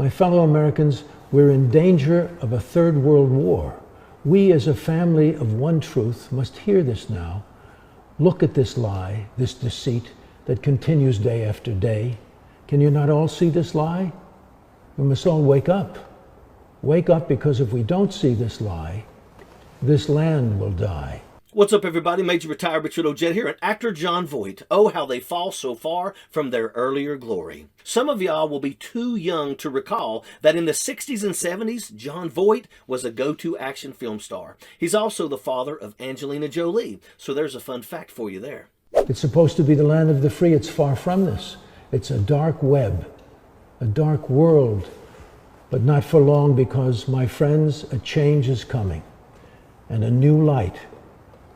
My fellow Americans, we're in danger of a third world war. We as a family of one truth must hear this now. Look at this lie, this deceit that continues day after day. Can you not all see this lie? We must all wake up. Wake up, because if we don't see this lie, this land will die. What's up, everybody? Major Retired Richard Ojeda here, and actor Jon Voight. Oh, how they fall so far from their earlier glory. Some of y'all will be too young to recall that in the 60s and 70s, Jon Voight was a go-to action film star. He's also the father of Angelina Jolie, so there's a fun fact for you there. It's supposed to be the land of the free. It's far from this. It's a dark web, a dark world, but not for long, because, my friends, a change is coming, and a new light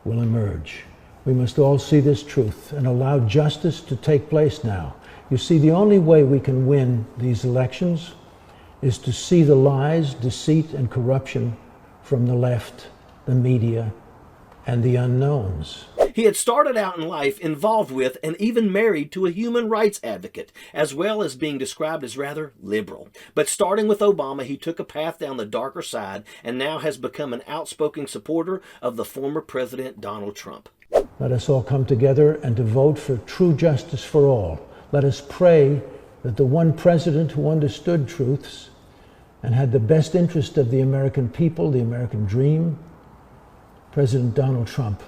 will emerge. We must all see this truth and allow justice to take place now. You see, the only way we can win these elections is to see the lies, deceit, and corruption from the left, the media, and the unknowns. He had started out in life involved with and even married to a human rights advocate, as well as being described as rather liberal. But starting with Obama, he took a path down the darker side and now has become an outspoken supporter of the former President Donald Trump. Let us all come together and to vote for true justice for all. Let us pray that the one president who understood truths and had the best interest of the American people, the American dream, President Donald Trump,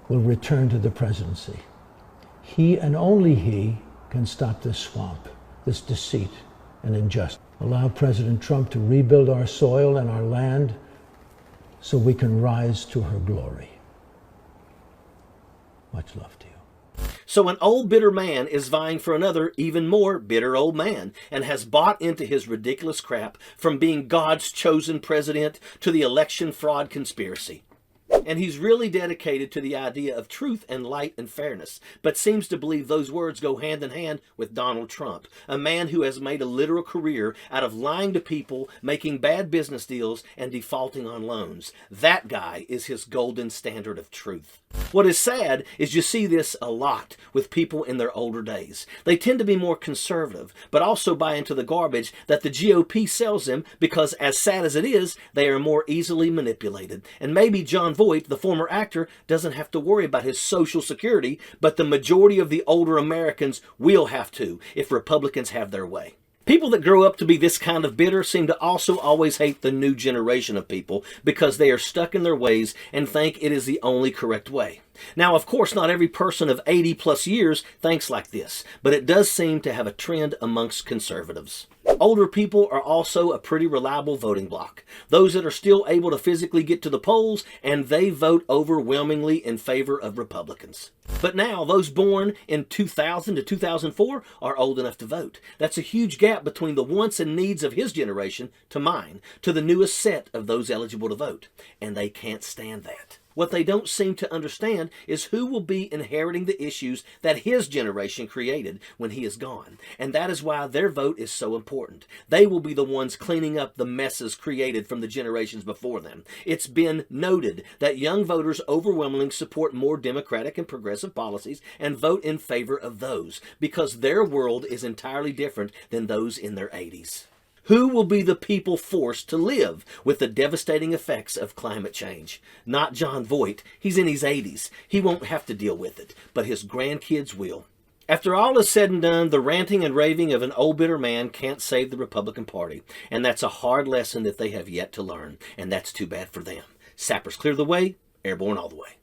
will return to the presidency. He and only he can stop this swamp, this deceit and injustice. Allow President Trump to rebuild our soil and our land so we can rise to her glory. Much love to you. So an old bitter man is vying for another even more bitter old man and has bought into his ridiculous crap, from being God's chosen president to the election fraud conspiracy. And he's really dedicated to the idea of truth and light and fairness, but seems to believe those words go hand in hand with Donald Trump, a man who has made a literal career out of lying to people, making bad business deals, and defaulting on loans. That guy is his golden standard of truth. What is sad is you see this a lot with people in their older days. They tend to be more conservative, but also buy into the garbage that the GOP sells them because, as sad as it is, they are more easily manipulated. And maybe Jon Voight, the former actor, doesn't have to worry about his Social Security, but the majority of the older Americans will have to if Republicans have their way. People that grow up to be this kind of bitter seem to also always hate the new generation of people because they are stuck in their ways and think it is the only correct way. Now, of course, not every person of 80 plus years thinks like this, but it does seem to have a trend amongst conservatives. Older people are also a pretty reliable voting bloc. Those that are still able to physically get to the polls, and they vote overwhelmingly in favor of Republicans. But now, those born in 2000 to 2004 are old enough to vote. That's a huge gap between the wants and needs of his generation to mine, to the newest set of those eligible to vote. And they can't stand that. What they don't seem to understand is who will be inheriting the issues that his generation created when he is gone. And that is why their vote is so important. They will be the ones cleaning up the messes created from the generations before them. It's been noted that young voters overwhelmingly support more democratic and progressive policies and vote in favor of those because their world is entirely different than those in their 80s. Who will be the people forced to live with the devastating effects of climate change? Not Jon Voight. He's in his 80s. He won't have to deal with it, but his grandkids will. After all is said and done, the ranting and raving of an old bitter man can't save the Republican Party, and that's a hard lesson that they have yet to learn, and that's too bad for them. Sappers clear the way, airborne all the way.